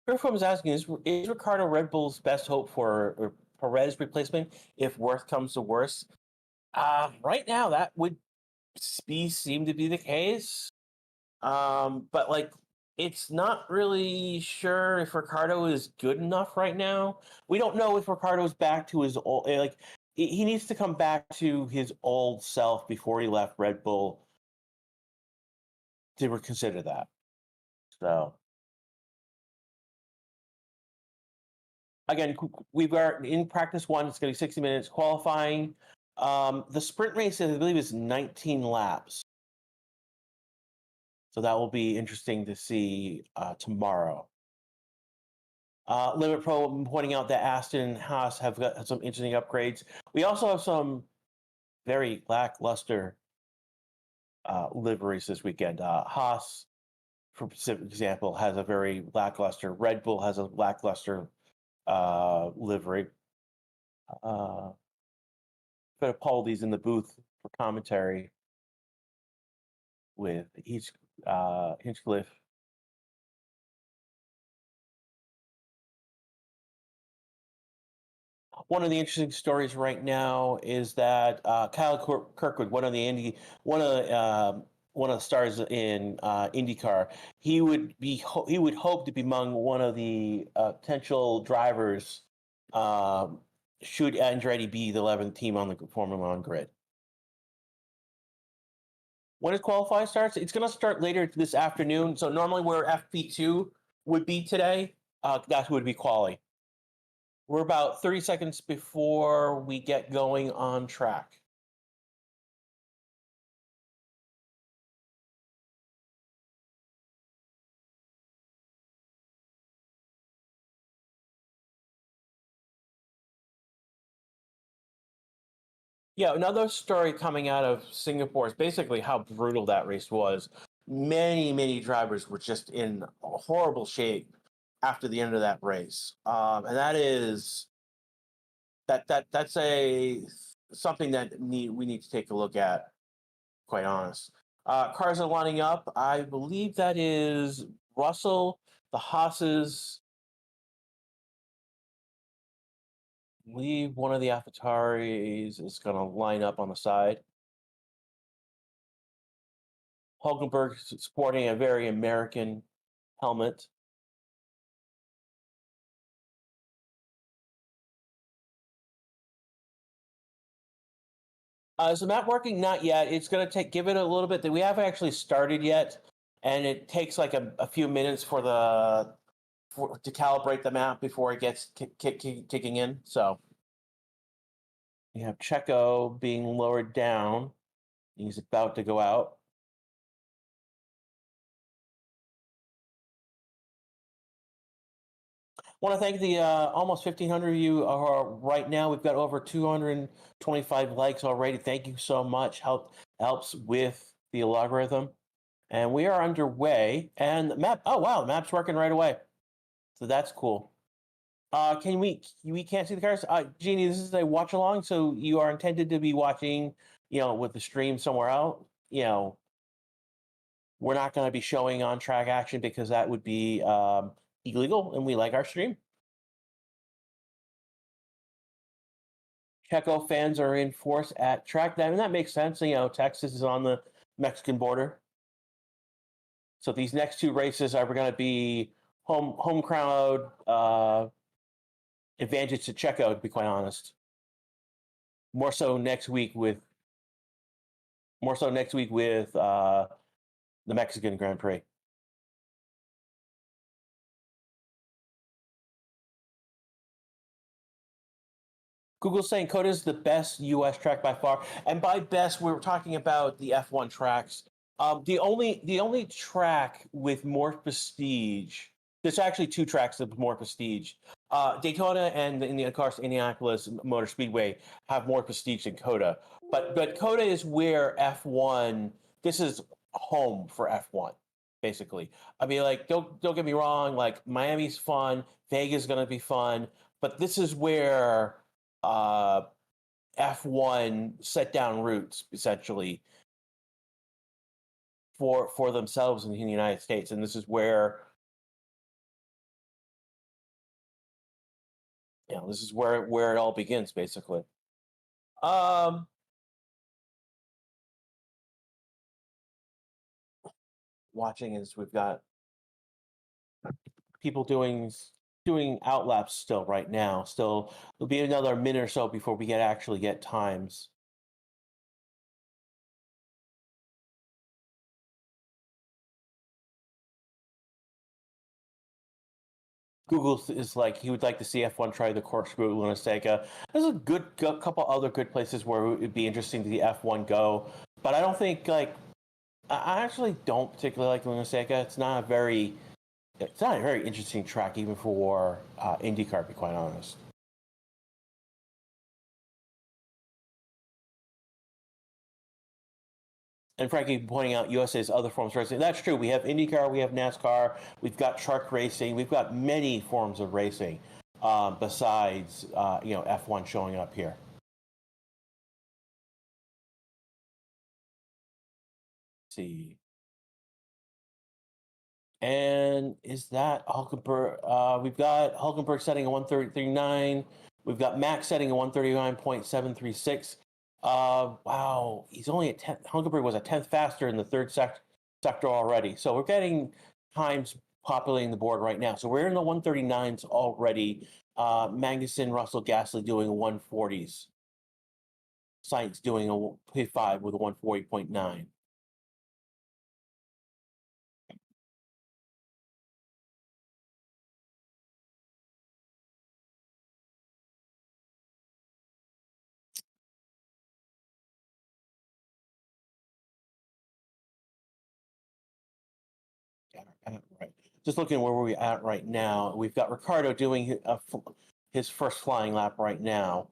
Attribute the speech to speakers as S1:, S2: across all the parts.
S1: Kirkwood was asking, is Ricardo Red Bull's best hope for Perez replacement if worst comes to worst? Right now, that would seem to be the case. But like, it's not really sure if Ricardo is good enough right now. We don't know if Ricardo's back to his old like. He needs to come back to his old self before he left Red Bull to reconsider that. So again, we've got in practice one. It's going to be 60 minutes qualifying. The sprint race, I believe, is 19 laps. So that will be interesting to see tomorrow. Limit Pro pointing out that Aston and Haas have got some interesting upgrades. We also have some very lackluster liveries this weekend. Haas, for example, has a very lackluster. Red Bull has a lackluster livery. But Paulie's in the booth for commentary with Hinchcliffe. One of the interesting stories right now is that Kyle Kirkwood, one of the stars in IndyCar, he would hope to be among one of the potential drivers. Should Andretti be the 11th team on the Formula One grid? When does qualify starts? It's going to start later this afternoon. So normally where FP2 would be today, that would be quali. We're about 30 seconds before we get going on track. Yeah, another story coming out of Singapore is basically how brutal that race was. Many drivers were just in horrible shape after the end of that race, and that's something that we need to take a look at. Quite honest, cars are lining up. I believe that is Russell, the Haas's. I believe one of the AlphaTauris is going to line up on the side. Hulkenberg sporting a very American helmet. Is the map working? Not yet. It's going to give it a little bit. We haven't actually started yet, and it takes like a few minutes to calibrate the map before it gets kicking in. So we have Checo being lowered down. He's about to go out. Want to thank the almost 1,500 of you right now. We've got over 225 likes already. Thank you so much. Helps with the logarithm. And we are underway. And the map, oh wow, the map's working right away. So that's cool. We can't see the cars? Jeannie, this is a watch along, so you are intended to be watching, with the stream somewhere else. We're not going to be showing on track action because that would be illegal, and we like our stream. Checo fans are in force at track. I mean, that makes sense. Texas is on the Mexican border. So these next two races are going to be home crowd advantage to Checo, to be quite honest. More so next week with the Mexican Grand Prix. Google's saying COTA is the best U.S. track by far, and by best, we were talking about the F1 tracks. The only track with more prestige. There's actually two tracks with more prestige. Daytona and of course Indianapolis Motor Speedway have more prestige than COTA. But COTA is where F1. This is home for F1, basically. I mean, like, don't get me wrong. Like, Miami's fun, Vegas is gonna be fun, but this is where F1 set down roots essentially for themselves in the United States, and this is where This is where it all begins, basically. Um, Watching is we've got people doing outlaps still right now. Still, it'll be another minute or so before we actually get times. Google is like he would like to see F1 try the corkscrew at Luna Seca. There's a couple other good places where it would be interesting to see F1 go, but I don't think I actually don't particularly like Luna Seca. It's not a very interesting track even for IndyCar, to be quite honest. And frankly, pointing out USA's other forms of racing. That's true. We have IndyCar, we have NASCAR, we've got truck racing, we've got many forms of racing besides F1 showing up here. Let's see. And is that Hulkenberg? We've got Hulkenberg setting a 1:39. We've got Max setting a 1:39.736. Wow, he's only at 10th. Hulkenberg was a tenth faster in the sector already. So we're getting times populating the board right now. So we're in the 1:39s already. Magnussen, Russell, Gasly doing 1:40s. Sainz doing a P5 with a 1:40.9. Right. Just looking where we're at right now, we've got Ricardo doing his first flying lap right now,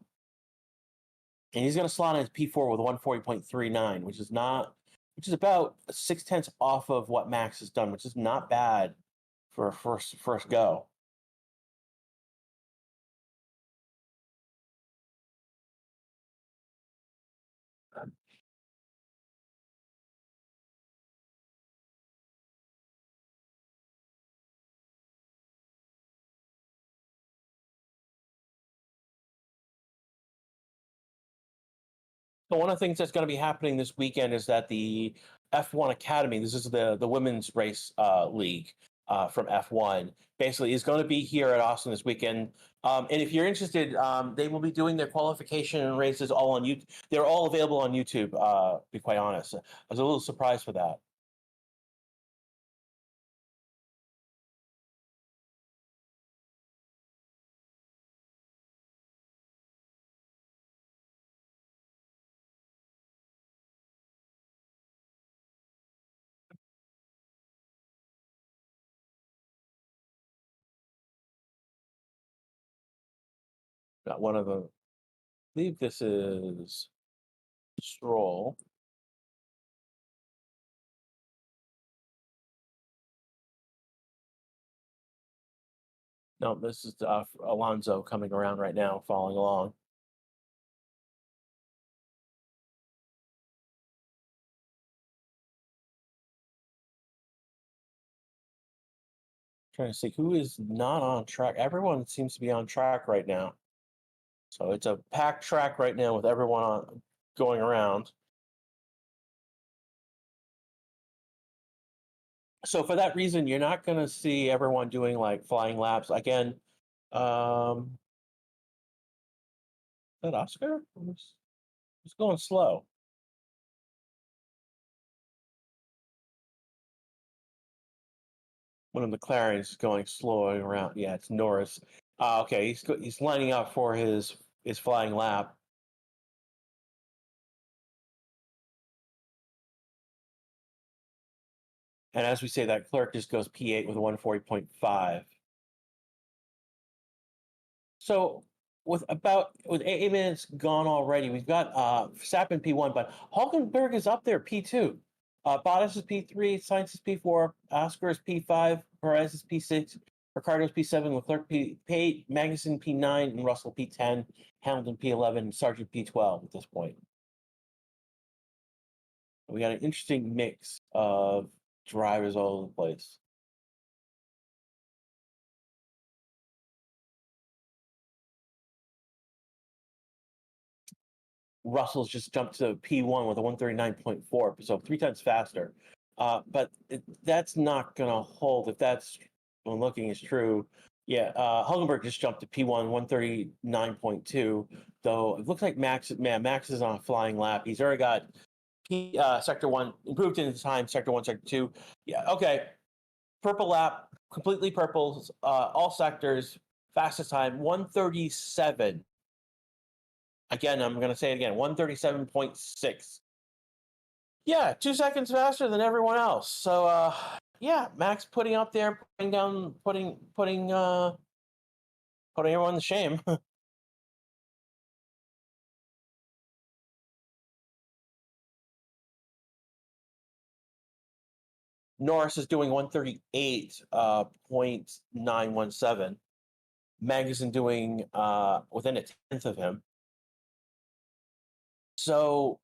S1: and he's going to slot in his P4 with 1:40.39, which is about 6/10 off of what Max has done, which is not bad for a first go. So one of the things that's going to be happening this weekend is that the F1 Academy, this is the women's race league from F1, basically is going to be here at Austin this weekend. And if you're interested, they will be doing their qualification races all on YouTube. They're all available on YouTube. To be quite honest, I was a little surprised for that. Got one of them. I believe this is Stroll. No, this is Alonso coming around right now, following along. Trying to see who is not on track. Everyone seems to be on track right now. So it's a packed track right now with everyone going around. So for that reason, you're not going to see everyone doing like flying laps again. Um, is that Oscar? It's going slow. One of the McLarens is going slow around. Yeah, it's Norris. Okay, he's lining up for his flying lap. And as we say, that clerk just goes P8 with a 140.5. So with 8 minutes gone already, we've got Verstappen P1, but Hulkenberg is up there P2. Bottas is P3, Sainz is P4, Oscar is P5, Perez is P6, Ricardo's P7, Leclerc P8, Magnussen P9, and Russell P10, Hamilton P11, Sargent P12 at this point. We got an interesting mix of drivers all over the place. Russell's just jumped to P1 with a 139.4, so 3 times faster. But that's not going to hold if that's when looking is true. Yeah, Hulkenberg just jumped to P1, 139.2, though it looks like Max is on a flying lap. He's already got Sector 1, improved in time, Sector 1, Sector 2. Yeah, okay. Purple lap, completely purple, all sectors, fastest time, 137. Again, I'm going to say it again, 137.6. Yeah, 2 seconds faster than everyone else. So, yeah, Max putting up there, putting everyone to shame. Norris is doing 138.917. Magnussen doing within a tenth of him. So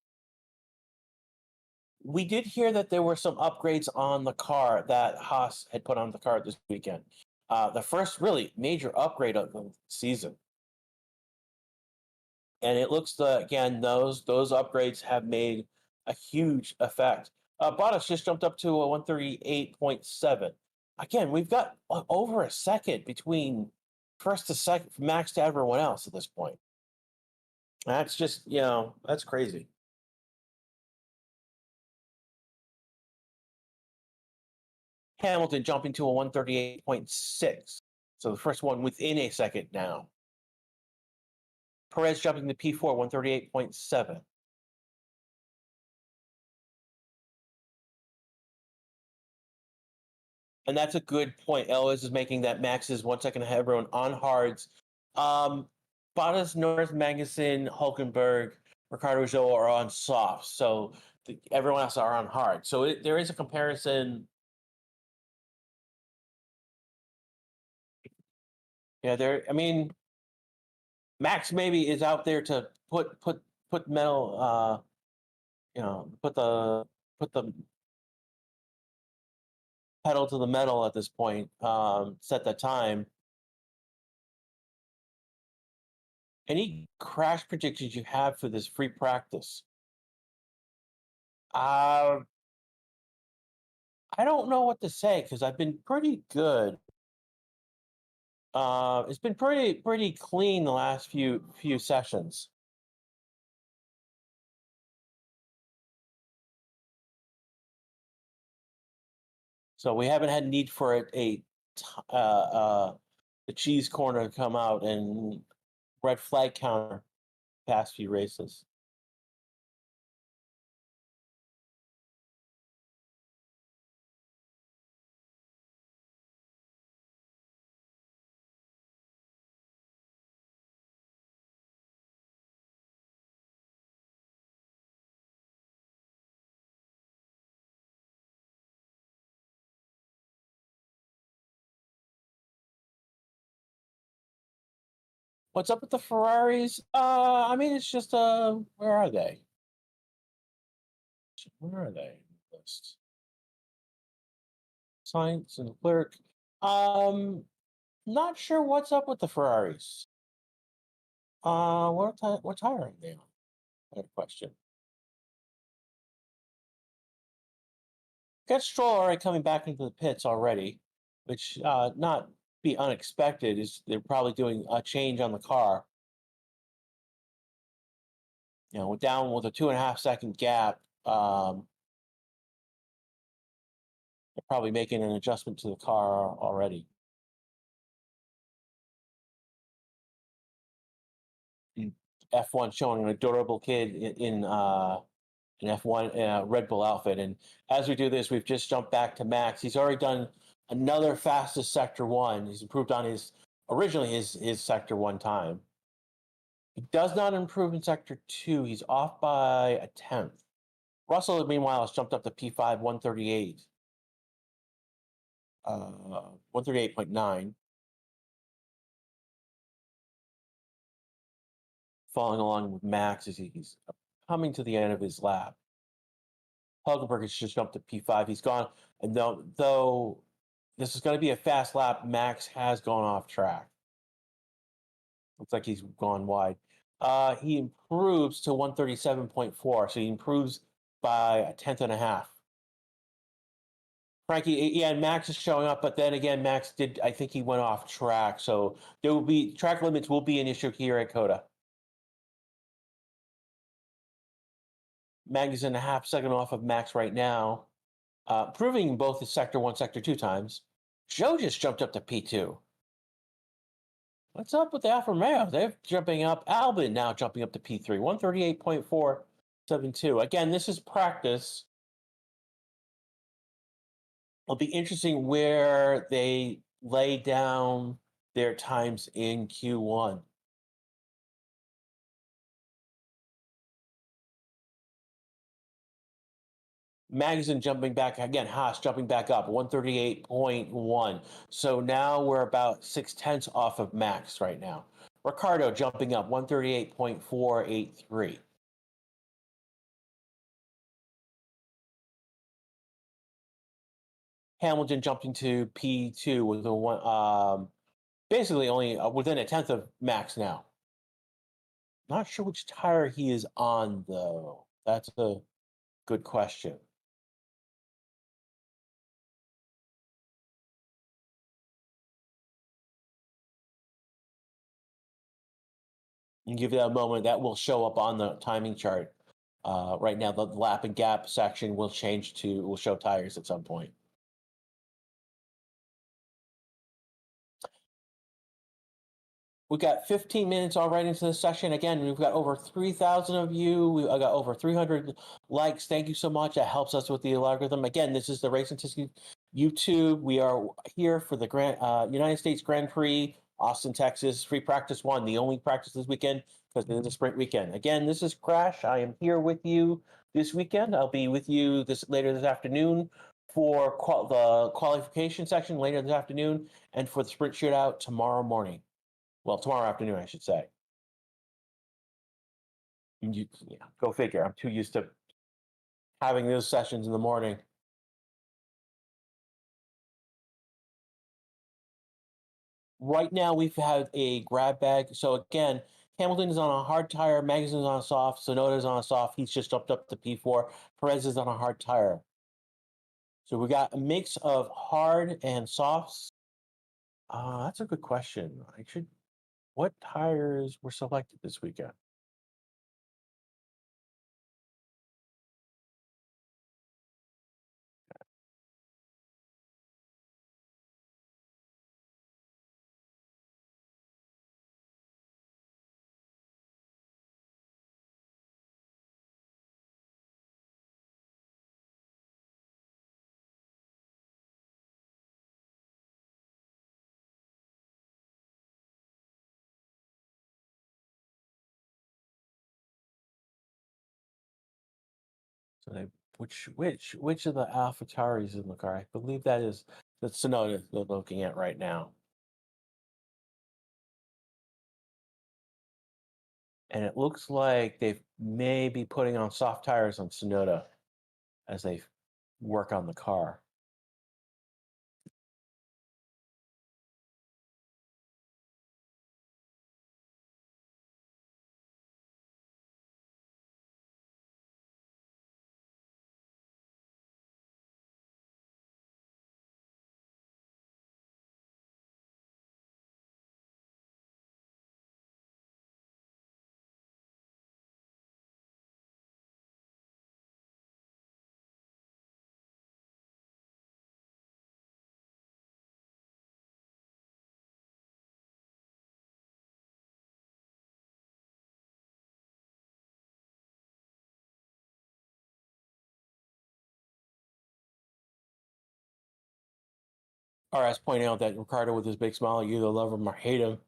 S1: we did hear that there were some upgrades on the car that Haas had put on the car this weekend. The first really major upgrade of the season. And it looks again, those upgrades have made a huge effect. Bottas just jumped up to a 138.7. Again, we've got over a second between first to second, from Max to everyone else at this point. That's just, that's crazy. Hamilton jumping to a 138.6. So the first one within a second now. Perez jumping to P4, 138.7. And that's a good point. Ellis is making that Max is 1 second ahead of everyone on hards. Bottas, Norris, Magnussen, Hulkenberg, Ricardo Zhou are on soft. So everyone else are on hard. So there is a comparison. Yeah, I mean, Max maybe is out there to put metal, put the pedal to the metal at this point, set that time. Any crash predictions you have for this free practice? I don't know what to say because I've been pretty good. It's been pretty clean the last few sessions. So we haven't had need for the cheese corner to come out and red flag counter past few races. What's up with the Ferraris? I mean, it's just where are they? Where are they? List. Science and clerk. Not sure what's up with the Ferraris. What tire are they on? I have a question. Got Stroll already coming back into the pits already, which not be unexpected. Is they're probably doing a change on the car. Down with a 2.5 second gap. They're probably making an adjustment to the car already. F1 showing an adorable kid in an F1 Red Bull outfit. And as we do this, we've just jumped back to Max. He's already done another fastest Sector 1. He's improved on originally his Sector 1 time. He does not improve in Sector 2. He's off by a tenth. Russell, meanwhile, has jumped up to P5, 138. 138.9. Following along with Max as he's coming to the end of his lap. Hulkenberg has just jumped to P5. He's gone, and though this is going to be a fast lap, Max has gone off track. Looks like he's gone wide. He improves to 137.4, so he improves by a tenth and a half. Frankie, yeah, and Max is showing up, but then again, Max did. I think he went off track, so there will be track limits will be an issue here at Coda. Mag is in a half second off of Max right now, proving both the Sector 1, Sector 2 times. Joe just jumped up to P2. What's up with the Alfa Romeo? They're jumping up. Albin now jumping up to P3, 138.472. Again, this is practice. It'll be interesting where they lay down their times in Q1. Magazine jumping back again. Haas jumping back up 138.1. So now we're about 0.6 off of Max right now. Ricardo jumping up 138.483. Hamilton jumping to P2 with a one, basically only within a tenth of Max now. Not sure which tire he is on though. That's a good question. You give that a moment, that will show up on the timing chart. Right now, the lap and gap section will show tires at some point. We got 15 minutes already into the session. Again, we've got over 3,000 of you. We got over 300 likes. Thank you so much. That helps us with the algorithm. Again, this is the Racing Tisky YouTube. We are here for the United States Grand Prix, Austin, Texas, free practice one, the only practice this weekend because it is a sprint weekend. Again, this is Crash. I am here with you this weekend. I'll be with you later this afternoon for the qualification section later this afternoon and for the sprint shootout tomorrow morning. Well, tomorrow afternoon, I should say. Yeah, go figure. I'm too used to having those sessions in the morning. Right now, we've had a grab bag. So again, Hamilton is on a hard tire. Magazine's on a soft. Sonoda's on a soft. He's just jumped up to P4. Perez is on a hard tire. So we got a mix of hard and softs. That's a good question. What tires were selected this weekend? So which of the AlphaTauris in the car? I believe that's Sonoda they're looking at right now. And it looks like they may be putting on soft tires on Sonoda as they work on the car. RS pointing out that Ricardo with his big smile, you either love him or hate him.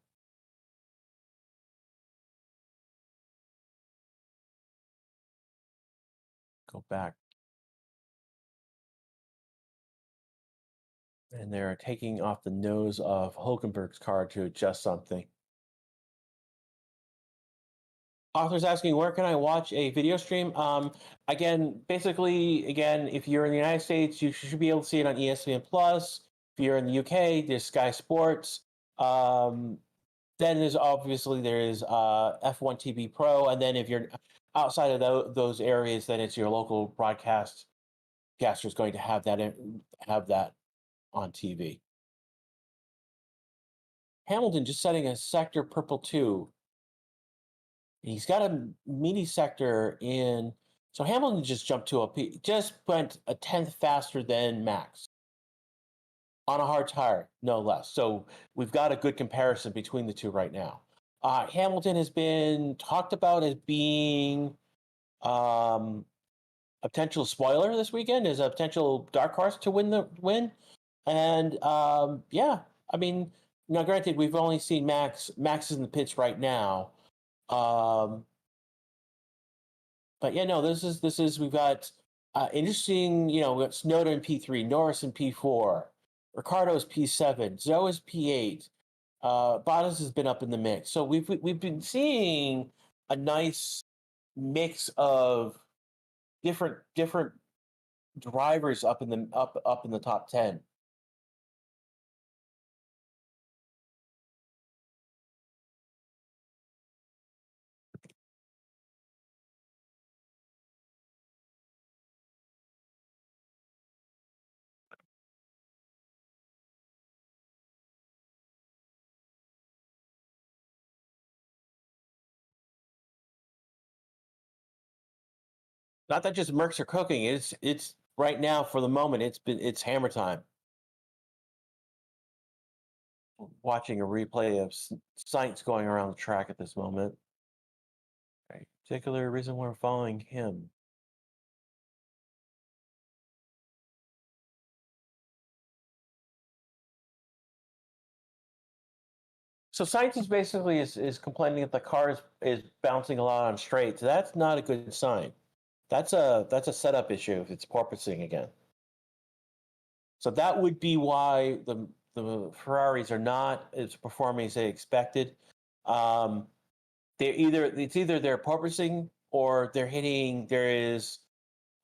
S1: Go back. And they're taking off the nose of Hulkenberg's car to adjust something. Author's asking, where can I watch a video stream? Basically, if you're in the United States, you should be able to see it on ESPN Plus. If you're in the UK, there's Sky Sports. then there's obviously there is F1 TV Pro, and then if you're outside of those areas, then it's your local broadcaster is going to have that on TV. Hamilton just setting a sector purple 2. He's got a mini sector in. So Hamilton just jumped to just went a tenth faster than Max on a hard tire, no less. So we've got a good comparison between the two right now. Hamilton has been talked about as being a potential spoiler this weekend, as a potential dark horse to win. And yeah, I mean, now granted, we've only seen Max. Max is in the pits right now. But yeah, no, this is we've got interesting. You know, we got Snowden in P3, Norris in P4, Ricardo's P7, Zoe's P8. Bottas has been up in the mix, so we've been seeing a nice mix of different drivers up in the top 10. Not that just Mercs are cooking. It's right now for the moment. It's hammer time. Watching a replay of Sainz going around the track at this moment. Okay. Particular reason we're following him. So Sainz is basically is complaining that the car is bouncing a lot on straights. That's not a good sign. That's a setup issue if it's porpoising again. So that would be why the Ferraris are not as performing as they expected. It's either they're porpoising or they're hitting. There is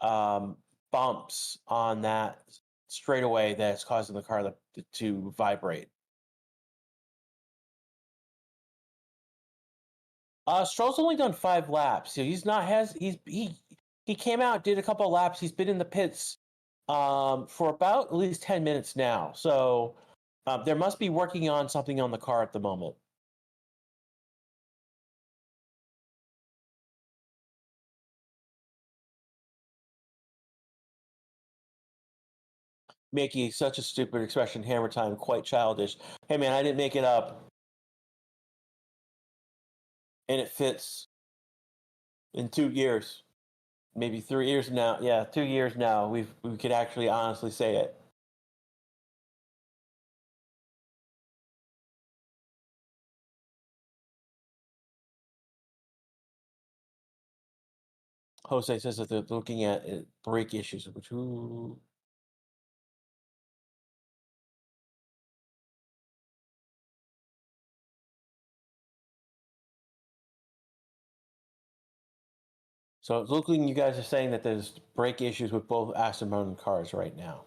S1: bumps on that straightaway that's causing the car to vibrate. Stroll's only done 5 laps. So he's not has he came out, did a couple of laps. He's been in the pits for about at least 10 minutes now. So there must be working on something on the car at the moment. Mickey, such a stupid expression, hammer time, quite childish. Hey man, I didn't make it up. And it fits in 2 years. Maybe 3 years now. Yeah, 2 years now. We could actually honestly say it. Jose says that they're looking at brake issues, which ooh. So it's looking, you guys are saying that there's brake issues with both Aston Martin cars right now.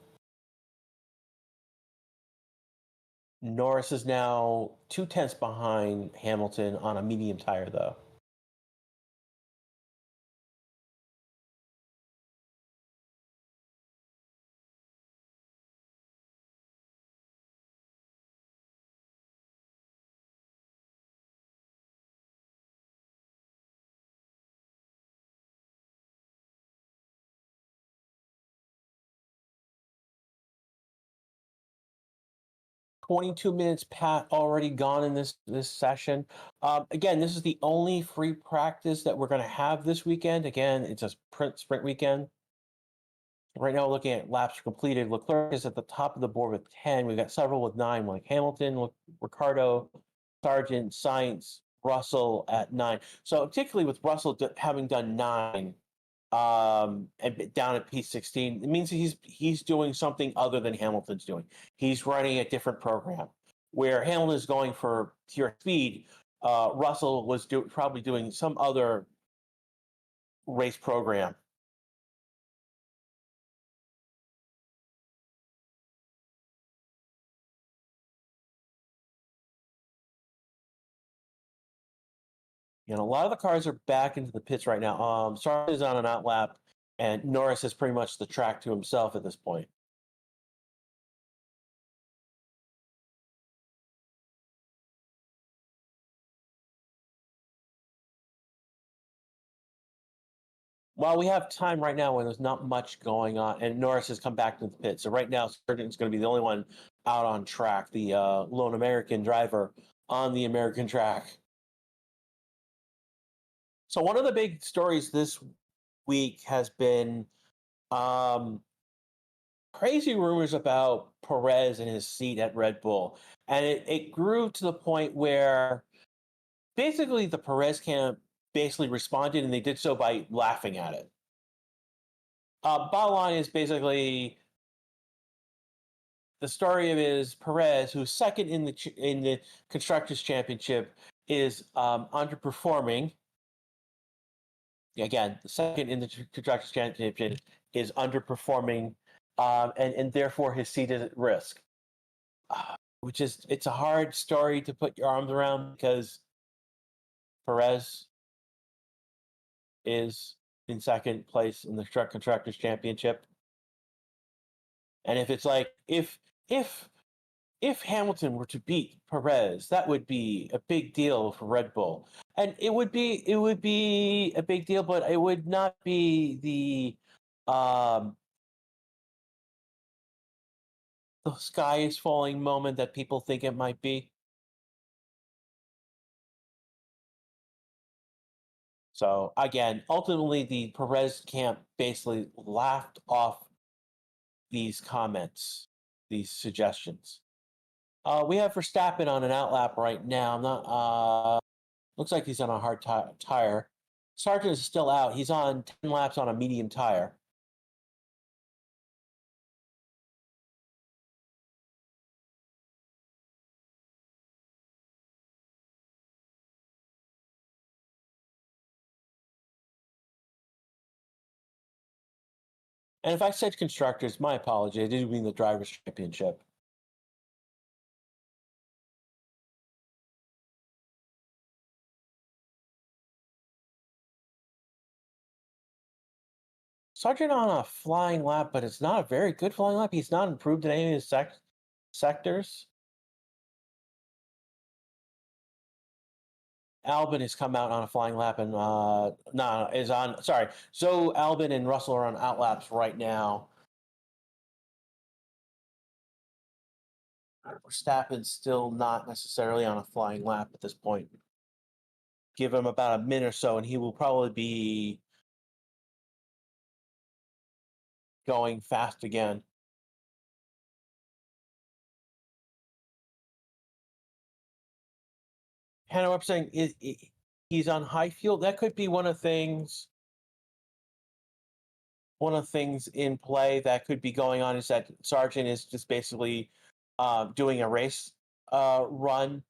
S1: Norris is now 2 tenths behind Hamilton on a medium tire, though. "22 minutes Pat already gone in this session. Again, this is the only free practice that we're going to have this weekend. Again, it's a sprint weekend. Right now, we're looking at laps completed. Leclerc is at the top of the board with 10. We've got several with 9, like Hamilton, Ricardo, Sargent, Sainz, Russell at 9. So particularly with Russell having done 9 and down at P16, it means he's doing something other than Hamilton's doing. He's running a different program. Where Hamilton is going for pure speed, Russell was probably doing some other race program. a lot of the cars are back into the pits right now. Sargent is on an out lap, and Norris has pretty much the track to himself at this point. While we have time right now when there's not much going on, and Norris has come back to the pit. So right now, Sargent's going to be the only one out on track, the lone American driver on the American track. So one of the big stories this week has been crazy rumors about Perez and his seat at Red Bull. And it grew to the point where basically the Perez camp basically responded, and they did so by laughing at it. Bottom line is basically the story of is Perez, who's second in the constructors championship, is underperforming. Again, the second in the constructors championship is underperforming, and therefore his seat is at risk. Which is, it's a hard story to put your arms around because Perez is in second place in the constructors championship. And if it's like if Hamilton were to beat Perez, that would be a big deal for Red Bull. And it would be a big deal, but it would not be the sky is falling moment that people think it might be. So again, ultimately the Perez camp basically laughed off these comments, these suggestions. We have Verstappen on an outlap right now. I'm not. Looks like he's on a hard tire. Sargent is still out. He's on 10 laps on a medium tire. And if I said constructors, my apology. I didn't mean the drivers' championship. Sargent on a flying lap, but it's not a very good flying lap. He's not improved in any of his sectors. Albin has come out on a flying lap and is on. Sorry, so Albin and Russell are on outlaps right now. Verstappen's still not necessarily on a flying lap at this point. Give him about a minute or so, and he will probably be going fast again. Hannah, I'm saying he's on high fuel. That could be one of things. One of the things in play that could be going on is that Sargent is just basically doing a race run,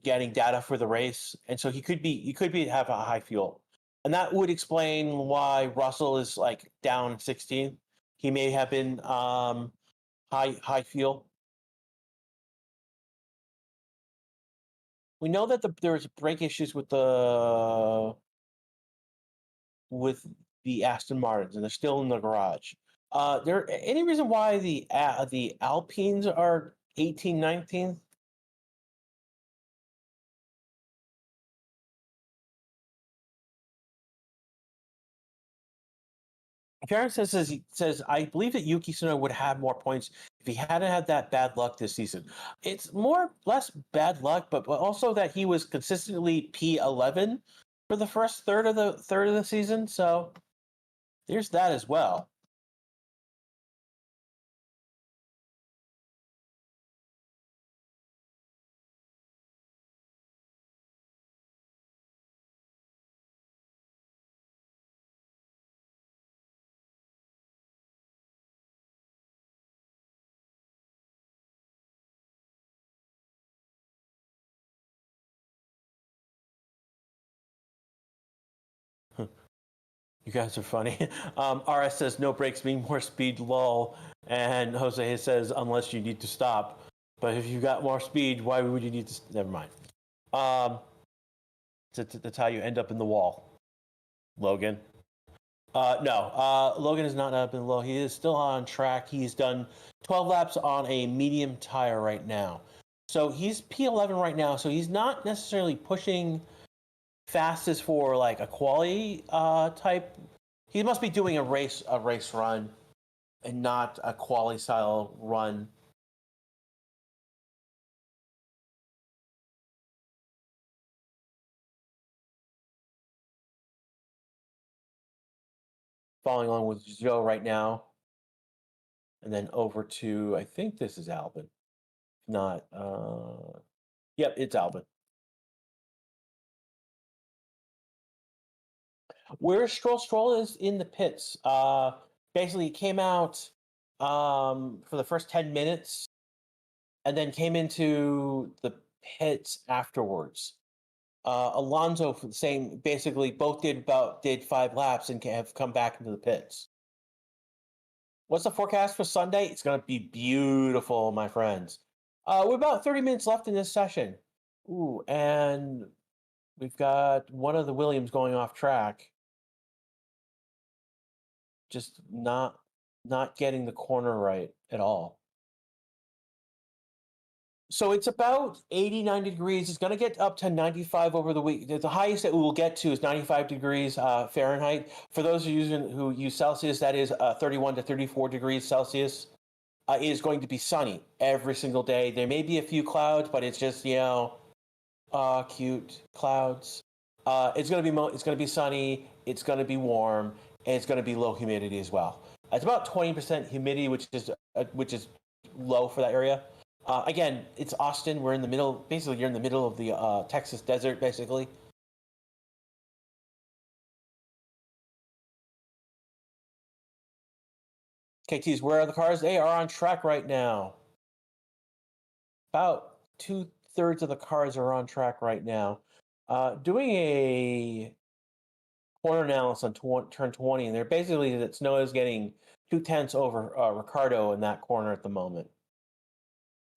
S1: getting data for the race, and so he could be have a high fuel, and that would explain why Russell is like down 16. He may have been high fuel. We know that there's brake issues with the Aston Martins, and they're still in the garage. There any reason why the Alpines are 18, 19? Karen says I believe that Yuki Tsunoda would have more points if he hadn't had that bad luck this season. It's less bad luck, but also that he was consistently P11 for the first third of the season. So there's that as well. You guys are funny. RS says no brakes mean more speed, lol. And Jose says unless you need to stop. But if you got more speed, why would you need to? Never mind. That's how you end up in the wall. Logan. No, Logan is not up in the low. He is still on track. He's done 12 laps on a medium tire right now. So he's P11 right now. So he's not necessarily pushing fastest for like a quality type. He must be doing a race run and not a quality style run. Following along with Joe right now. And then over to, I think this is Albin. Not, yep, it's Albin. Where Stroll is in the pits. Basically, he came out for the first 10 minutes and then came into the pits afterwards. Alonso, same, basically, both did 5 laps and have come back into the pits. What's the forecast for Sunday? It's going to be beautiful, my friends. We're about 30 minutes left in this session. Ooh, and we've got one of the Williams going off track. Just not getting the corner right at all. So it's about 80, 90 degrees. It's going to get up to 95 over the week. The highest that we will get to is 95 degrees Fahrenheit. For those who use Celsius, that is 31 to 34 degrees Celsius. It is going to be sunny every single day. There may be a few clouds, but it's just, cute clouds. It's going to be sunny. It's going to be warm, and it's going to be low humidity as well. It's about 20% humidity, which is low for that area. Again, it's Austin. We're in the middle. Basically, you're in the middle of the Texas desert, basically. KTs, where are the cars? They are on track right now. About 2/3 of the cars are on track right now. Doing a corner analysis on turn 20, and they're basically that Snow is getting 2/10 over Ricardo in that corner at the moment.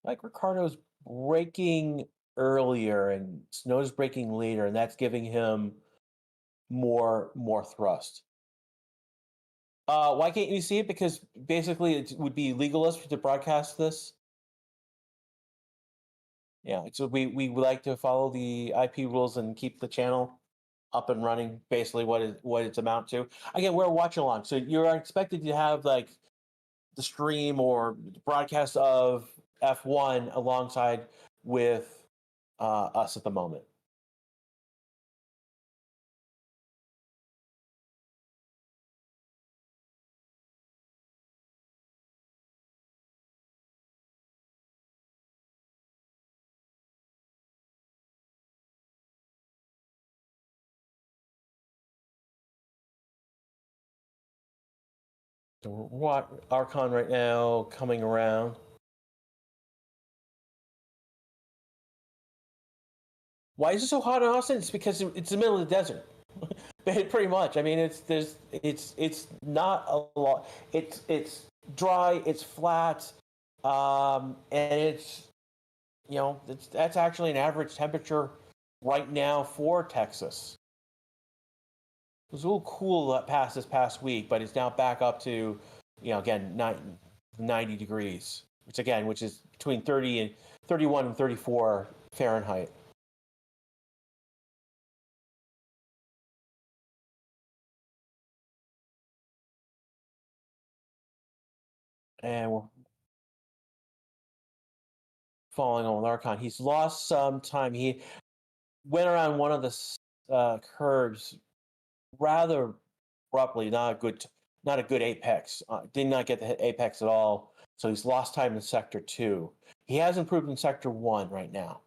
S1: Like Ricardo's braking earlier and Snow's braking later, and that's giving him more thrust. Why can't you see it? Because basically it would be legalist to broadcast this. Yeah, so we like to follow the IP rules and keep the channel up and running. Basically, what it's amount to. Again, we're Watchalong, so you're expected to have like the stream or broadcast of F1 alongside with us at the moment. So what Archon right now coming around. Why is it so hot in Austin? It's because it's the middle of the desert. Pretty much. I mean, it's not a lot. It's dry. It's flat, and it's that's actually an average temperature right now for Texas. It was a little cool this past week, but it's now back up to, again, 90 degrees, which is between 31 and 34 Fahrenheit. And we're following on with Archon. He's lost some time. He went around one of the curves rather abruptly. Not a good apex. Did not get the apex at all. So he's lost time in sector 2. He has improved in sector 1 right now.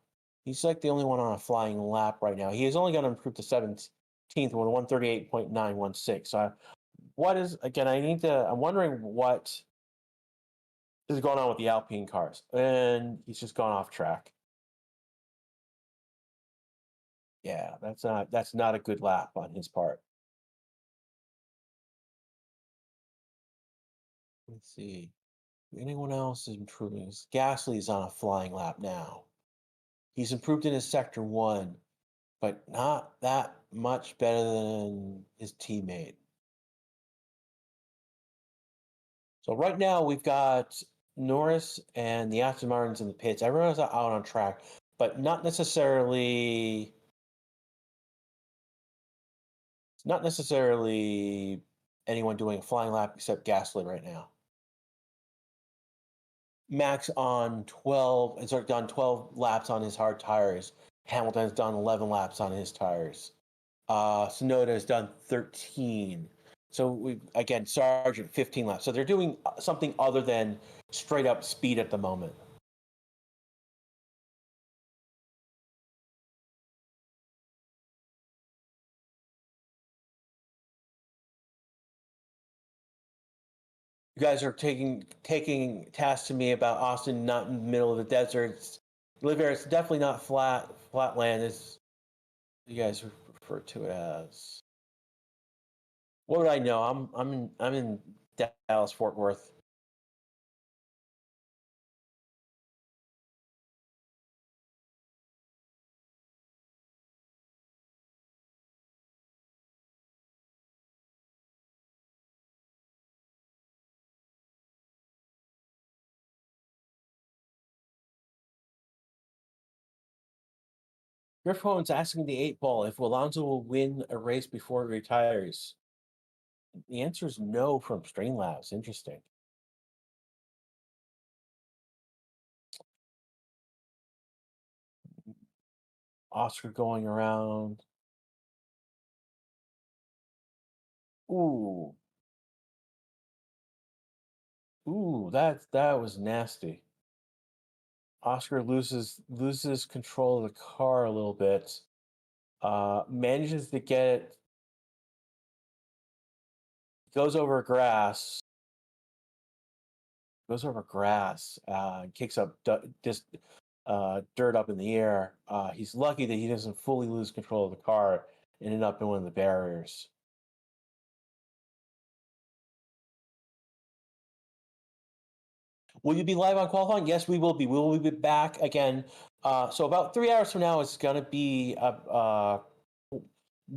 S1: He's like the only one on a flying lap right now. He is only going to improve to 17th with 138.916. So I'm wondering what is going on with the Alpine cars. And he's just gone off track. Yeah, that's not a good lap on his part. Let's see. Anyone else is improving? Gasly's on a flying lap now. He's improved in his sector 1. but not that much better than his teammate. So right now we've got Norris and the Aston Martins in the pits. Everyone's out on track, but not necessarily anyone doing a flying lap except Gasly right now. Max on 12 has done 12 laps on his hard tires. Hamilton has done 11 laps on his tires. Sonoda has done 13. So we again, Sargent 15 laps. So they're doing something other than straight up speed at the moment. You guys are taking tasks to me about Austin not in the middle of the desert. It's definitely not flat land. As you guys refer to it as. What would I know? I'm in Dallas Fort Worth. Griff Hohen's asking the 8 ball if Alonso will win a race before he retires. The answer is no from Streamlabs. Interesting. Oscar going around. Ooh. Ooh, that was nasty. Oscar loses control of the car a little bit. Manages to get it, goes over grass, kicks up just dirt up in the air. He's lucky that he doesn't fully lose control of the car and end up in one of the barriers. Will you be live on qualifying? Yes, we will be. We will be back again. So about 3 hours from now, it's going to be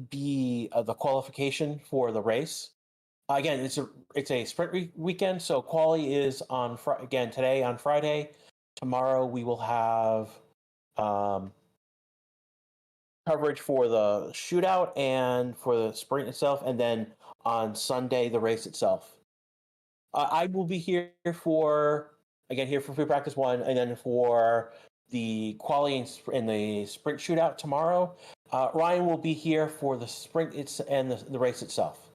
S1: the qualification for the race. Again, it's a sprint weekend, so quali is on again today on Friday. Tomorrow we will have um, coverage for the shootout and for the sprint itself, and then on Sunday the race itself. I will be here for free practice one, and then for the quali and the sprint shootout tomorrow. Ryan will be here for the sprint and the race itself.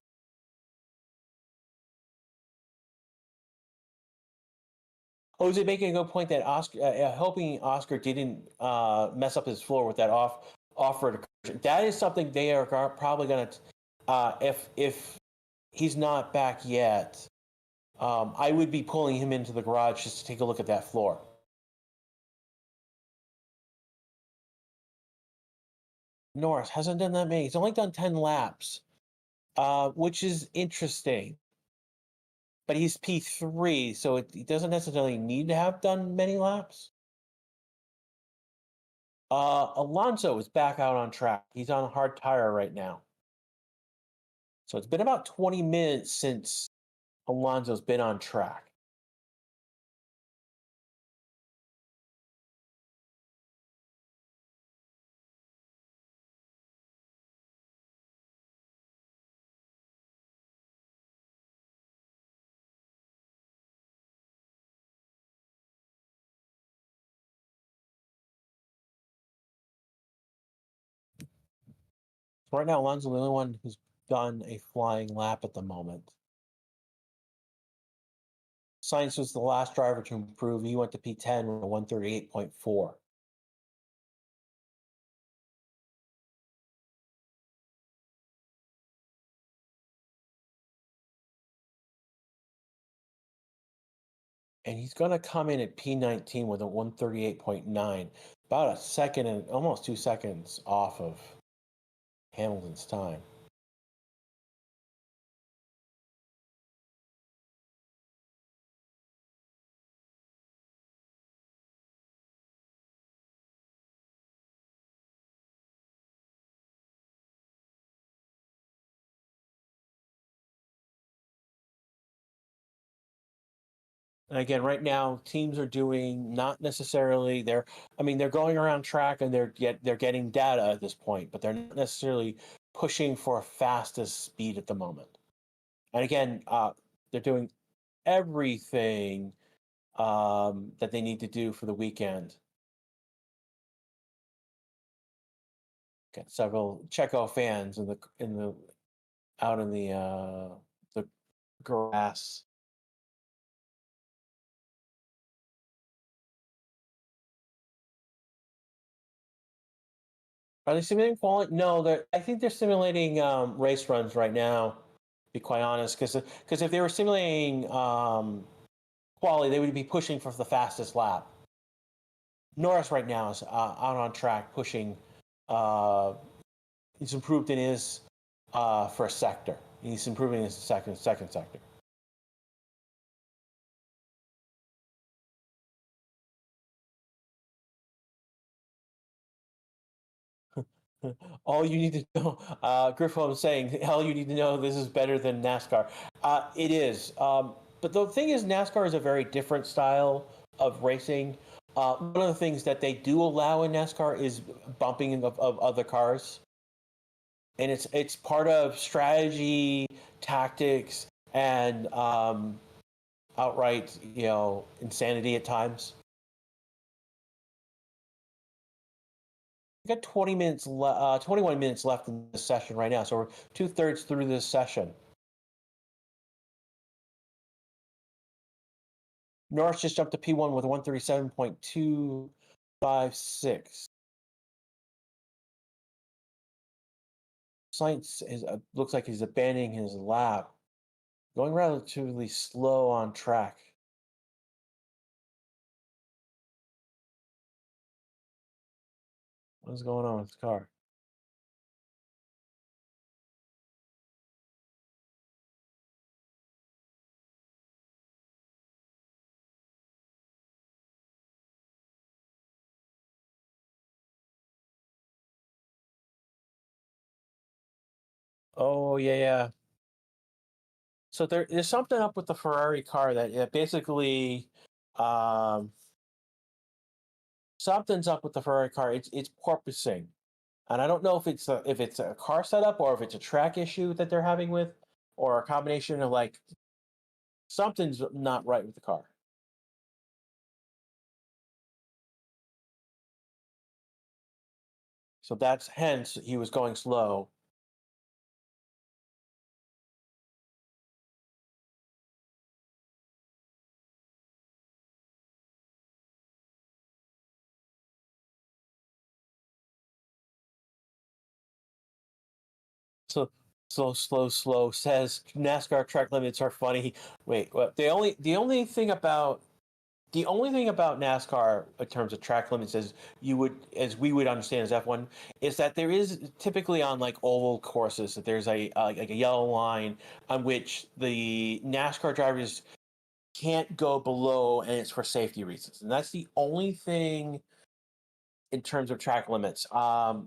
S1: Jose making a good point that Oscar, hoping Oscar didn't mess up his floor with that offer. That is something they are probably going to, if he's not back yet, I would be pulling him into the garage just to take a look at that floor. Norris hasn't done that many. He's only done 10 laps, which is interesting. But he's P3, so he doesn't necessarily need to have done many laps. Alonso is back out on track. He's on a hard tire right now. So it's been about 20 minutes since Alonso's been on track. Right now, Alonso's the only one who's done a flying lap at the moment. Sainz was the last driver to improve. He went to P10 with a 138.4. And he's going to come in at P19 with a 138.9, about a second and almost 2 seconds off of Hamilton's time. And again, right now, teams are doing not necessarily they're going around track and they're getting data at this point, but they're not necessarily pushing for fastest speed at the moment. And again, they're doing everything that they need to do for the weekend. Got several Checo fans in the out in the grass. Are they simulating quality? No, I think they're simulating race runs right now. To be quite honest, because if they were simulating quality, they would be pushing for the fastest lap. Norris right now is out on track pushing. Uh, he's improved in his first sector. He's improving in his second sector. All you need to know, Griffo was saying, all you need to know, this is better than NASCAR. It is. But the thing is, NASCAR is a very different style of racing. One of the things that they do allow in NASCAR is bumping of other cars. And it's part of strategy, tactics, and outright, insanity at times. We got 21 minutes left in this session right now, so we're 2/3 through this session. Norris just jumped to P1 with 137.256. Science looks like he's abandoning his lap, going relatively slow on track. What's going on with his car? Oh yeah, yeah. So there's something up with the Ferrari car that basically um, something's up with the Ferrari car. It's porpoising, and I don't know if it's a car setup or if it's a track issue that they're having with, or a combination of like something's not right with the car. So that's hence he was going slow. So slow says NASCAR track limits are funny. Wait, what? The only thing about NASCAR in terms of track limits as we would understand as F1 is that there is typically on like oval courses that there's like a yellow line on which the NASCAR drivers can't go below, and it's for safety reasons. And that's the only thing in terms of track limits.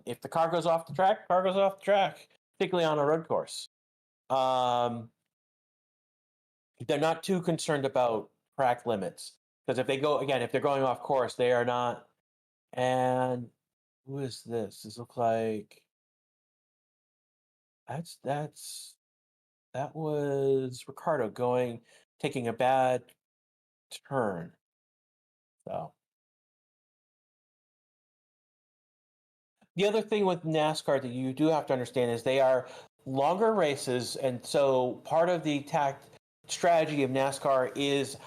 S1: If the car goes off the track, car goes off the track, particularly on a road course. Um, they're not too concerned about track limits because if they're going off course, they are not. And who is this? This looks like that was Ricardo taking a bad turn. So the other thing with NASCAR that you do have to understand is they are longer races, and so part of the tact strategy of NASCAR is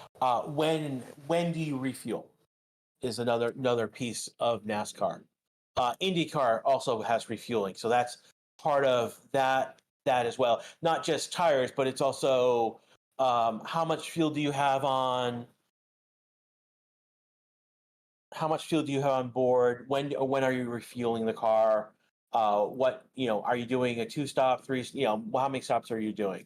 S1: when do you refuel is another piece of NASCAR. IndyCar also has refueling, so that's part of that as well. Not just tires, but it's also how much fuel do you have on how much fuel do you have on board? When are you refueling the car? What are you doing a two stop, three? How many stops are you doing?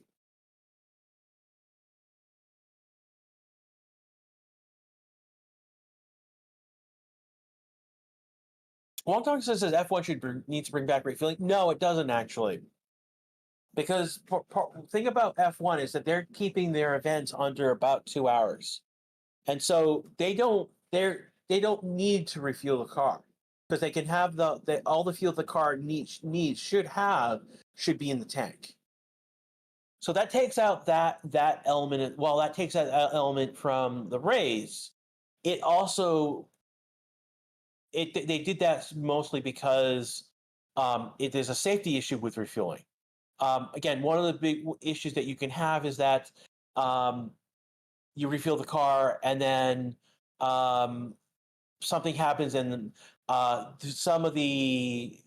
S1: Long Talk says F1 needs to bring back refueling. No, it doesn't actually, because think about F1 is that they're keeping their events under about 2 hours. and so they don't need to refuel the car because they can have all the fuel the car needs should be in the tank. So that takes out that element. Well, that takes that element from the race. It also they did that mostly because there's a safety issue with refueling. Again, one of the big issues that you can have is that you refuel the car and then something happens and some of the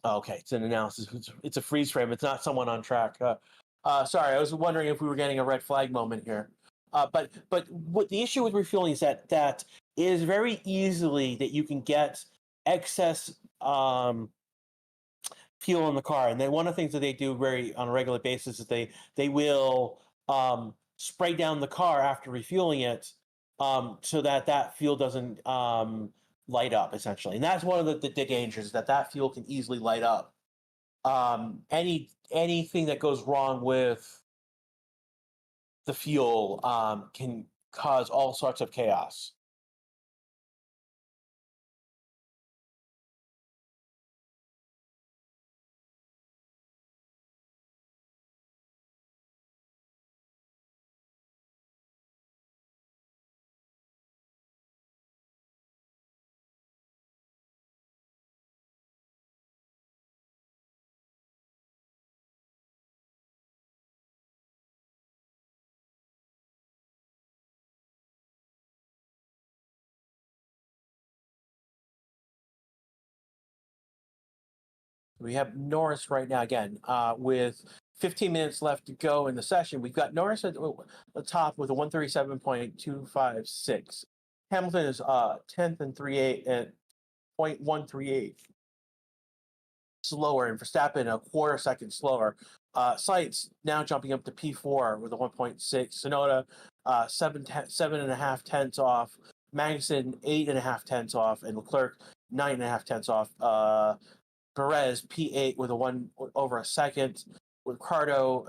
S1: okay, it's an analysis. It's a freeze frame. It's not someone on track. Sorry, I was wondering if we were getting a red flag moment here. But what the issue with refueling is that is very easily that you can get excess fuel in the car, and then one of the things that they do very on a regular basis is they will spray down the car after refueling it, so that fuel doesn't light up essentially, and that's one of the dangers that fuel can easily light up. Anything that goes wrong with the fuel can cause all sorts of chaos. We have Norris right now again with 15 minutes left to go in the session. We've got Norris at the top with a 137.256. Hamilton is 10th and 3/8 at 0.138 slower, and Verstappen a quarter second slower. Sites now jumping up to P4 with a 1.6. Sonoda 7.5 tenths off. Magnussen 8.5 tenths off, and Leclerc 9.5 tenths off. Perez P8 with a 1 over a second. Ricardo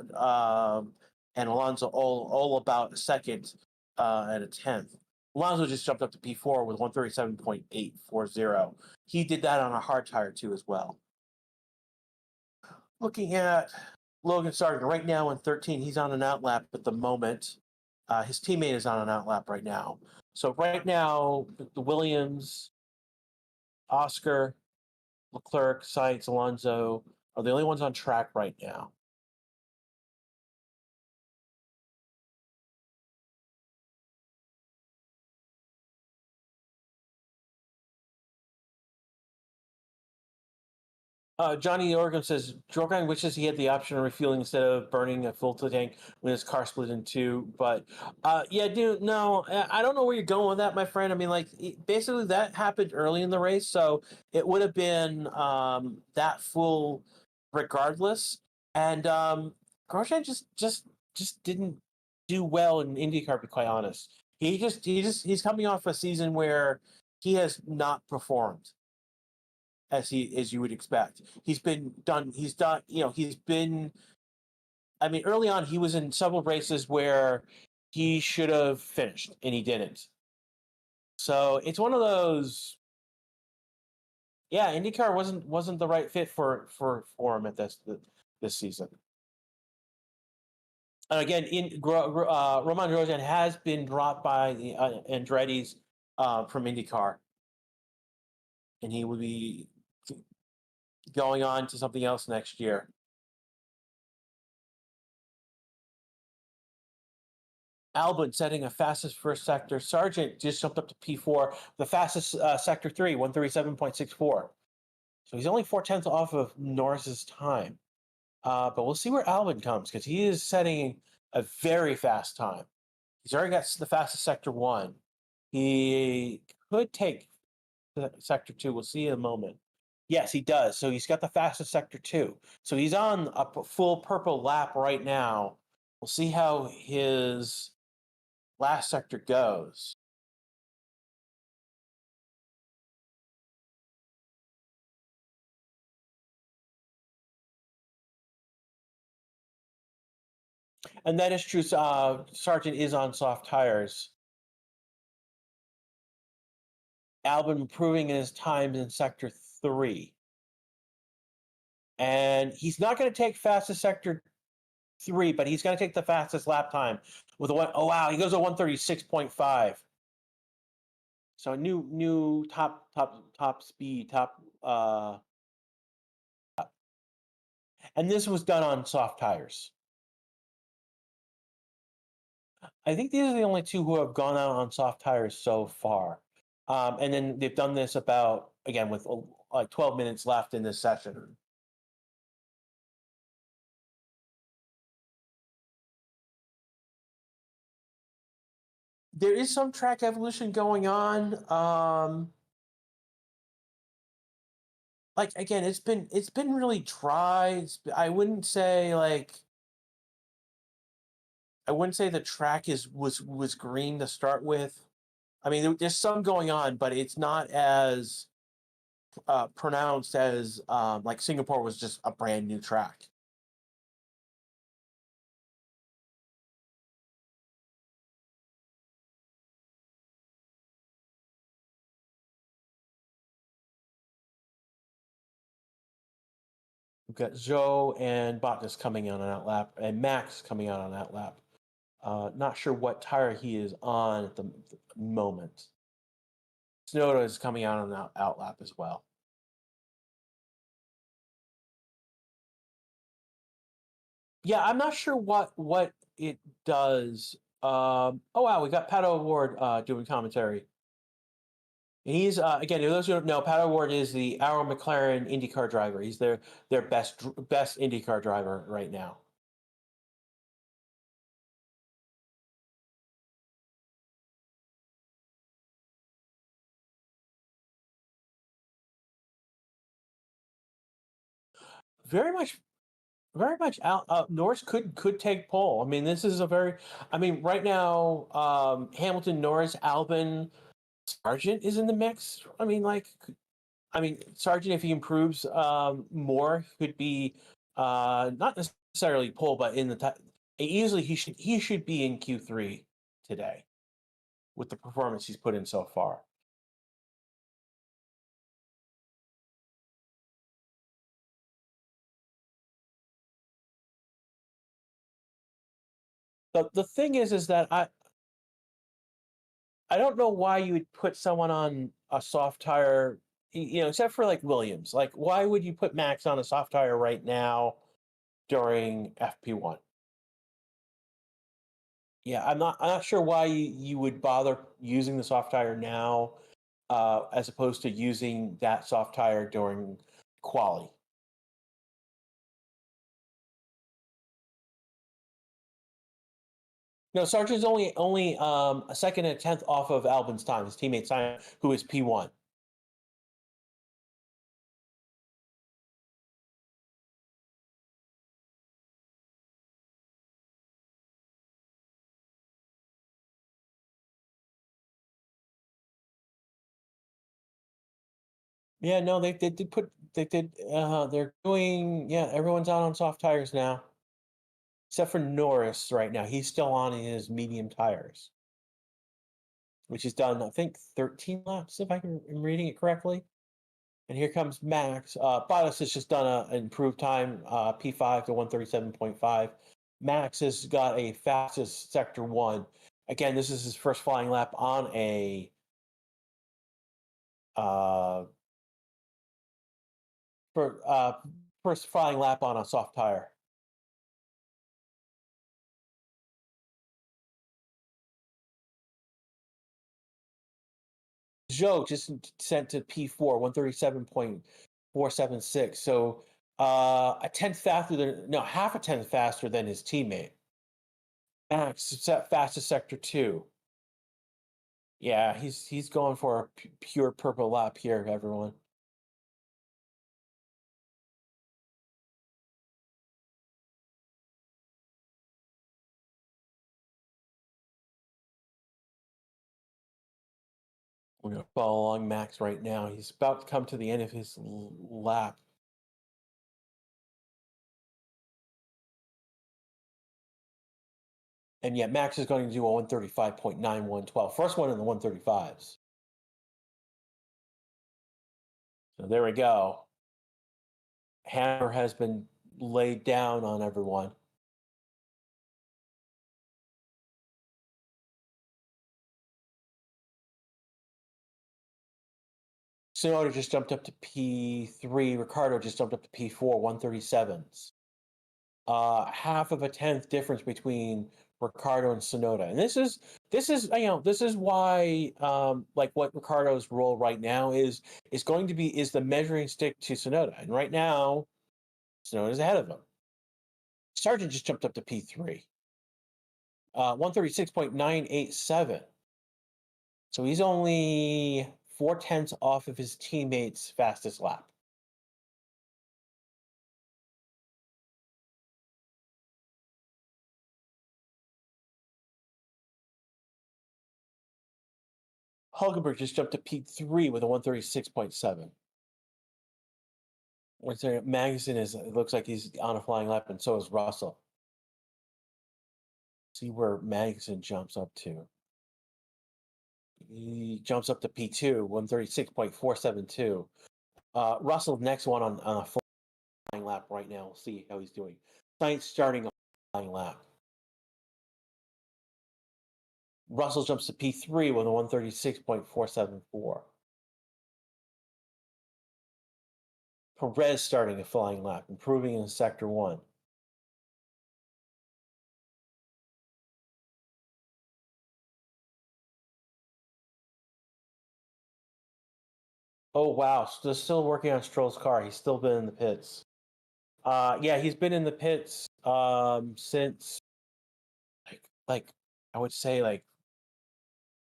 S1: and Alonso all about a second and a tenth. Alonso just jumped up to P4 with 137.840. He did that on a hard tire too as well. Looking at Logan Sargent right now in 13, he's on an outlap at the moment. His teammate is on an outlap right now. So right now, the Williams, Oscar, Leclerc, Sainz, Alonso are the only ones on track right now. Johnny Organ says Drogon wishes he had the option of refueling instead of burning a full tank when his car split in two. But yeah, dude, no, I don't know where you're going with that, my friend. I mean, like, basically that happened early in the race, so it would have been that full regardless. And Grosjean just didn't do well in IndyCar, to be quite honest. He's coming off a season where he has not performed as you would expect. He's done, I mean, early on he was in several races where he should have finished and he didn't. So it's one of those, yeah, IndyCar wasn't the right fit for him at this season. And again, Romain Grosjean has been dropped by the Andretti's from IndyCar, and he will be going on to something else next year. Albon setting a fastest first sector. Sargent just jumped up to P4, the fastest sector 3, 137.64. So he's only 4 tenths off of Norris's time. But we'll see where Albon comes because he is setting a very fast time. He's already got the fastest sector 1. He could take sector 2. We'll see in a moment. Yes, he does. So he's got the fastest sector 2. So he's on a full purple lap right now. We'll see how his last sector goes. And that is true. Sargent is on soft tires. Albon improving in his time in sector 3. And he's not going to take fastest sector 3, but he's going to take the fastest lap time with a one. Oh wow, he goes to 136.5. So new top speed, and this was done on soft tires. I think these are the only two who have gone out on soft tires so far. And then they've done this about, again, with like 12 minutes left in this session. There is some track evolution going on. Like again, it's been really dry. I wouldn't say the track was green to start with. I mean, there's some going on, but it's not as pronounced as like Singapore was just a brand new track. We've got Zhou and Bottas coming on that lap, and Max coming out on that lap. Not sure what tire he is on at the moment. Tsunoda is coming out on that out lap as well. Yeah, I'm not sure what it does. Oh wow, we got Pato Award doing commentary. He's again, for those who don't know, Pato Ward is the Arrow McLaren IndyCar driver. He's their best IndyCar driver right now. Very much out. Norris could take pole. I mean, this is a very. I mean, right now, Hamilton, Norris, Albon, Sargent is in the mix. Sargent, if he improves more, could be not necessarily pole, but in the easily he should be in Q3 today with the performance he's put in so far. The thing is that I don't know why you would put someone on a soft tire, except for like Williams. Like, why would you put Max on a soft tire right now during FP1? Yeah, I'm not sure why you would bother using the soft tire now, as opposed to using that soft tire during quali. No, Sargent's only a second and a tenth off of Albon's time. His teammate Simon, who is P1. Yeah, no, they did put they did. They're doing, yeah. Everyone's out on soft tires now, except for Norris right now. He's still on his medium tires, which he's done, I think, 13 laps, if am reading it correctly. And here comes Max. Bottas has just done an improved time, P5 to 137.5. Max has got a fastest sector 1. Again, this is his first flying lap on a uh, first flying lap on a soft tire. Zhou just sent to P4, 137.476. So a tenth faster than, no, half a tenth faster than his teammate. Max set fastest sector 2. Yeah, he's going for a pure purple lap here, everyone. We're gonna follow along Max right now. He's about to come to the end of his lap. And yet Max is going to do a 135.9112. First one in the 135s. So there we go. Hammer has been laid down on everyone. Tsunoda just jumped up to P3. Ricardo just jumped up to P4, 137s. Half of a tenth difference between Ricardo and Tsunoda. And this is why like what Ricardo's role right now is going to be is the measuring stick to Tsunoda. And right now, Tsunoda's ahead of him. Sargent just jumped up to P3. 136.987. So he's only 4/10 off of his teammate's fastest lap. Hulkenberg just jumped to P3 with a 136.7. Magnussen it looks like he's on a flying lap, and so is Russell. See where Magnussen jumps up to. He jumps up to P2, 136.472. Russell, next one on a flying lap right now. We'll see how he's doing. Sainz starting a flying lap. Russell jumps to P3 with a 136.474. Perez starting a flying lap, improving in sector 1. Oh wow, they're still working on Stroll's car. He's still been in the pits. Yeah, he's been in the pits since like I would say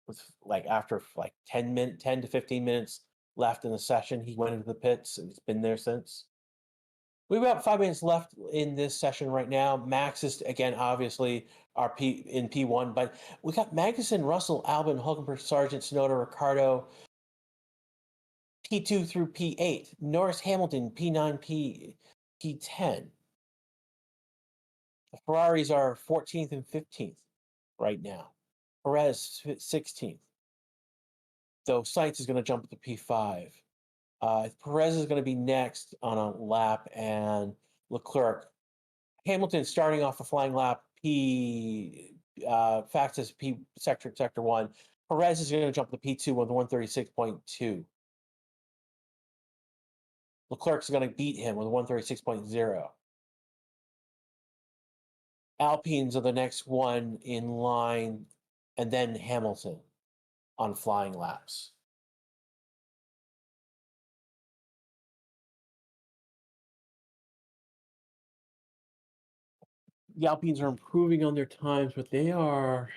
S1: with after 10 to 15 minutes left in the session, he went into the pits and he's been there since. We've got 5 minutes left in this session right now. Max is again obviously our in P1, but we got Magnussen, Russell, Albon, Hulkenberg, Sargent, Tsunoda, Ricardo, P2 through P8, Norris, Hamilton, P9, P10. The Ferraris are 14th and 15th right now. Perez 16th. Though Sainz is going to jump to P5. Perez is going to be next on a lap, and Leclerc. Hamilton starting off a flying lap, fastest P sector 1. Perez is going to jump to P2 with 136.2. Leclerc's going to beat him with 136.0. Alpines are the next one in line, and then Hamilton on flying laps. The Alpines are improving on their times, but they are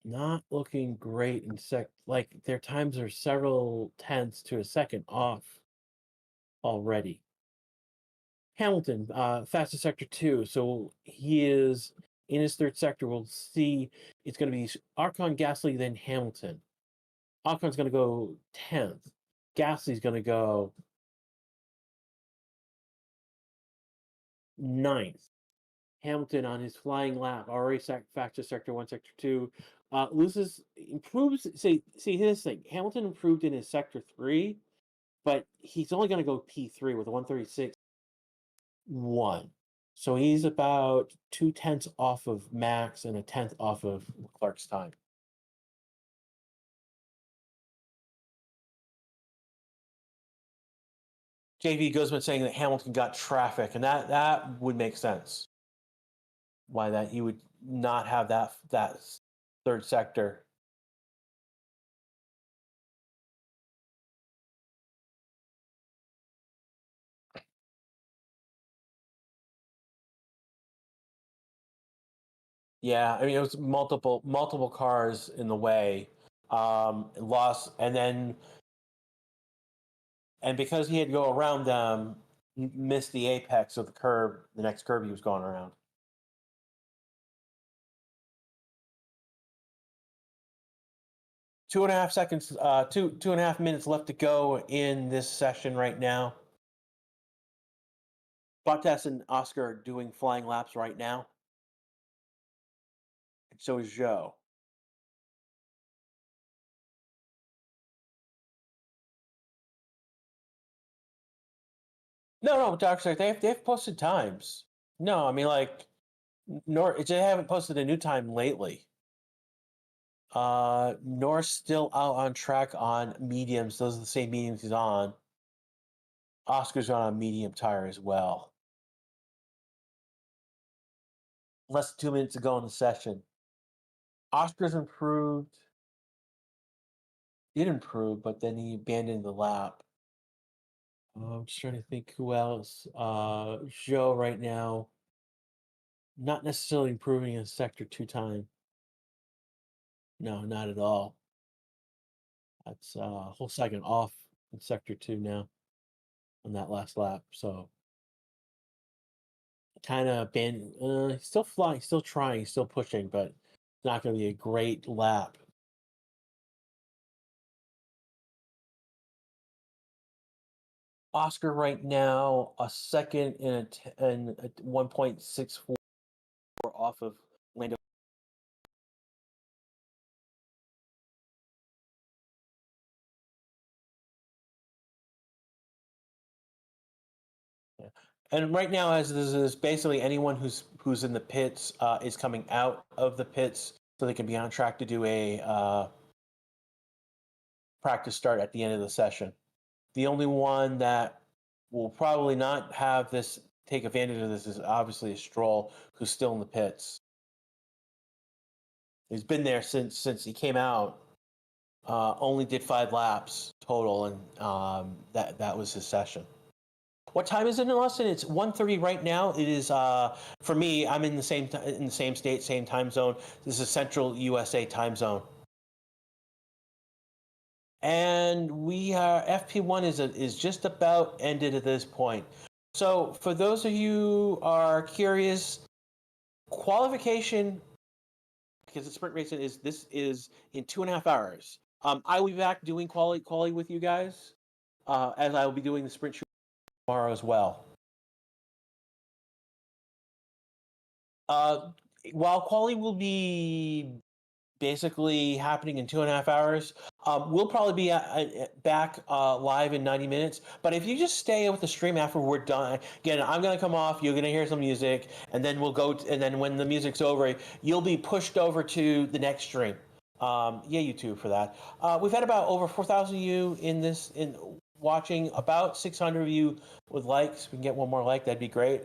S1: not looking great in their times are several tenths to a second off already. Hamilton, fastest sector 2, so he is in his third sector. We'll see. It's going to be Ocon, Gasly, then Hamilton. Ocon's going to go 10th. Gasly's going to go 9th. Hamilton on his flying lap, already fastest sector 1, sector 2. Improves. See, this thing. Hamilton improved in his sector 3, but he's only going to go P3 with a 136.1. So he's about 2/10 off of Max and a tenth off of Leclerc's time. JV Guzman saying that Hamilton got traffic, and that would make sense. Why that he would not have that third sector. Yeah, I mean it was multiple cars in the way. Lost, and because he had to go around them, he missed the apex of the next curve he was going around. Two and a half seconds, 2.5 minutes left to go in this session right now. Bottas and Oscar are doing flying laps right now, and so is Joe. No, no, Doctor, they've posted times. No, I mean like nor they haven't posted a new time lately. Norris still out on track on mediums. Those are the same mediums he's on. Oscar's on a medium tire as well. Less than 2 minutes ago in the session. Oscar's improved. Did improve, but then he abandoned the lap. I'm just trying to think who else. Joe right now, not necessarily improving in sector 2 time. No, not at all. That's a whole second off in sector 2 now on that last lap. So kind of been still flying, still trying, still pushing, but it's not going to be a great lap. Oscar right now a second and a 1.64 off of Lando. Yeah. And right now, as this is basically anyone who's in the pits is coming out of the pits, so they can be on track to do a practice start at the end of the session. The only one that will probably not have this take advantage of this is obviously a Stroll, who's still in the pits. He's been there since he came out. Only did 5 laps total, and that was his session. What time is it in Austin? It's 1:30 right now. It is for me. I'm in the same state, same time zone. This is Central USA time zone, and we FP1 is just about ended at this point. So for those of you who are curious, qualification, because the sprint racing is in 2.5 hours. I will be back doing quali with you guys, as I will be doing the sprint shoot tomorrow as well. Uh, while quali will be basically happening in 2.5 hours, we'll probably be back live in 90 minutes. But if you just stay with the stream after we're done, again, I'm gonna come off. You're gonna hear some music, and then we'll go. And then when the music's over, you'll be pushed over to the next stream. Yeah, YouTube for that. We've had about over 4,000 of you in watching. About 600 of you with likes. We can get one more like. That'd be great.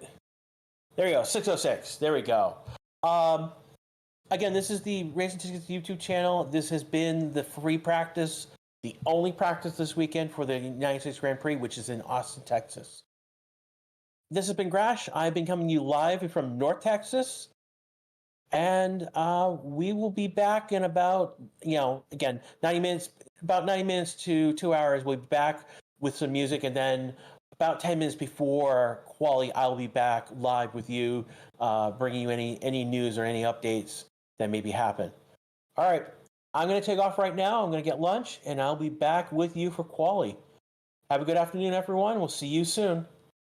S1: There you go, 606. There we go. Again, this is the Racing Tickets YouTube channel. This has been the free practice, the only practice this weekend for the United States Grand Prix, which is in Austin, Texas. This has been Grash. I've been coming to you live from North Texas. And we will be back in about, again, 90 minutes, about 90 minutes to 2 hours. We'll be back with some music, and then about 10 minutes before quali, I'll be back live with you, bringing you any news or any updates that maybe happen. All right, I'm going to take off right now. I'm going to get lunch, and I'll be back with you for quali. Have a good afternoon, everyone. We'll see you soon.